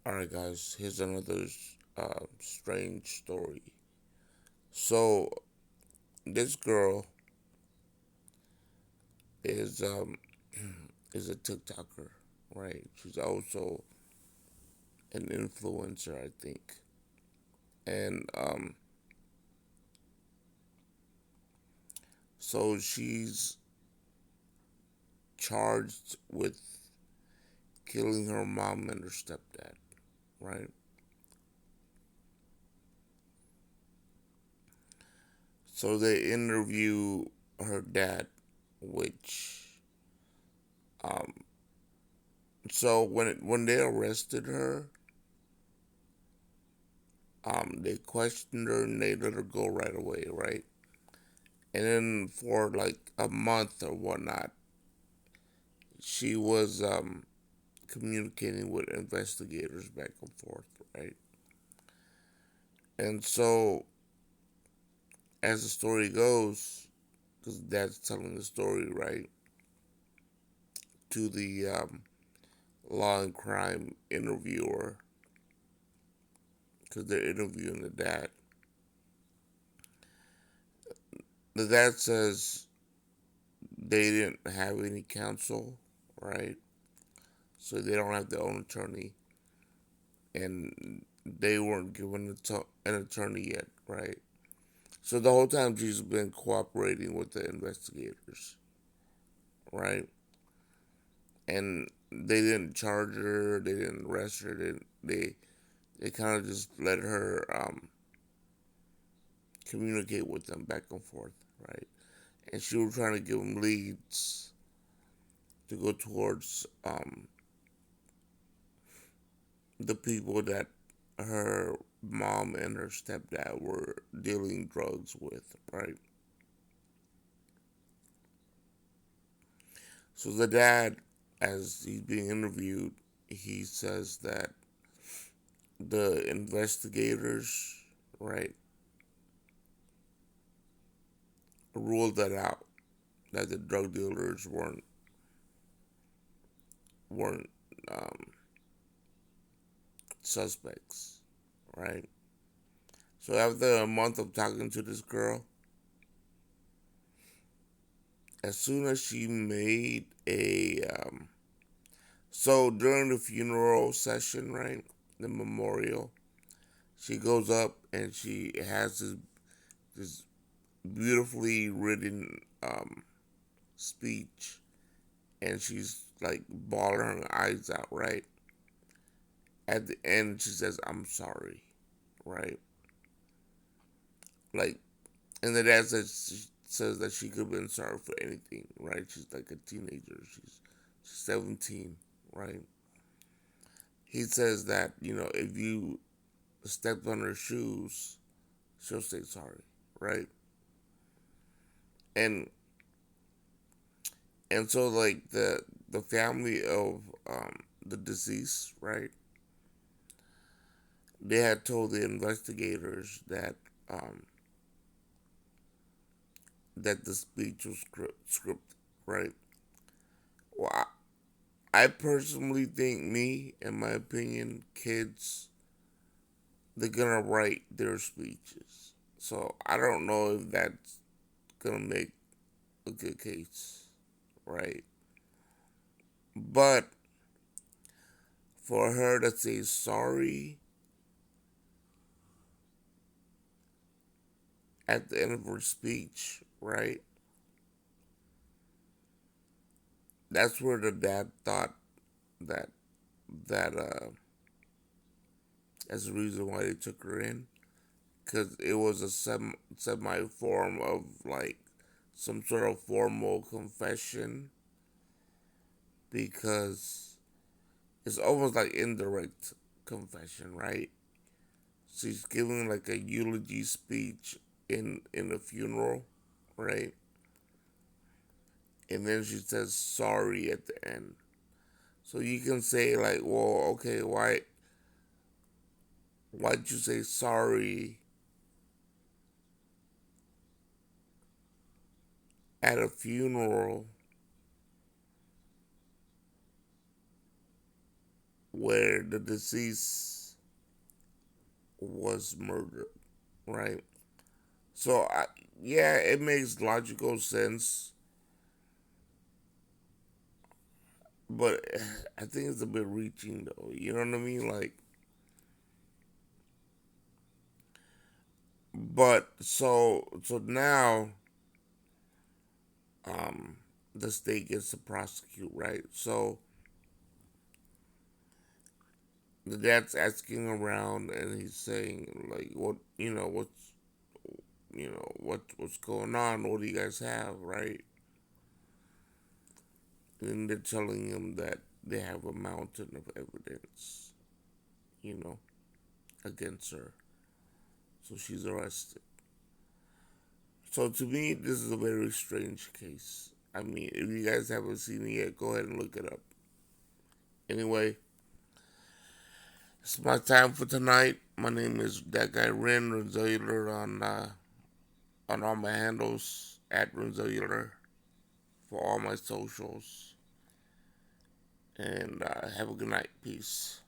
Alright, guys, here's another strange story. So, this girl is is a TikToker, right? She's also an influencer, I think. And so she's charged with killing her mom and her stepdad, right? So they interview her dad, which um so when they arrested her, they questioned her and they let her go right away, right? And then for like a month or whatnot, she was communicating with investigators back and forth, right? And so, as the story goes, because dad's telling the story, right, to the law and crime interviewer, because they're interviewing the dad. The dad says they didn't have any counsel, right? So they don't have their own attorney, and they weren't given an attorney yet, right? So the whole time she's been cooperating with the investigators, right? And they didn't charge her, they didn't arrest her, they kind of just let her communicate with them back and forth, right? And she was trying to give them leads to go towards the people that her mom and her stepdad were dealing drugs with, right? So the dad, as he's being interviewed, he says that the investigators, right, ruled that out, that the drug dealers weren't um, suspects, right? So after a month of talking to this girl, as soon as she made so during the funeral session, right, the memorial, she goes up and she has this beautifully written speech, and she's like bawling her eyes out, right? At the end, she says, "I'm sorry," right? Like, and the dad says that she could have been sorry for anything, right? She's like a teenager. She's 17, right? He says that, if you stepped on her shoes, she'll say sorry, right? And and so like the family of the deceased, right? They had told the investigators um, that the speech was scripted, right? Well, I personally think, me, in my opinion, kids, they're gonna write their speeches. So I don't know if that's gonna make a good case, right? But for her to say sorry at the end of her speech, right? That's where the dad thought that that that's the reason why they took her in, because it was a semi form of like some sort of formal confession, because it's almost like indirect confession, right? She's giving like a eulogy speech in a funeral, right? And then she says sorry at the end. So you can say like, well, okay, why'd you say sorry at a funeral where the deceased was murdered, right? So, yeah, it makes logical sense, but I think it's a bit reaching, though. You know what I mean? Like, but so now, um, the state gets to prosecute, right? So the dad's asking around, and he's saying like, what what's going on? What do you guys have, right? And they're telling him that they have a mountain of evidence, you know, against her. So she's arrested. So to me, this is a very strange case. I mean, if you guys haven't seen it yet, go ahead and look it up. Anyway, it's my time for tonight. My name is that guy Ren Renzellular on all my handles at Renzellular for all my socials. And have a good night. Peace.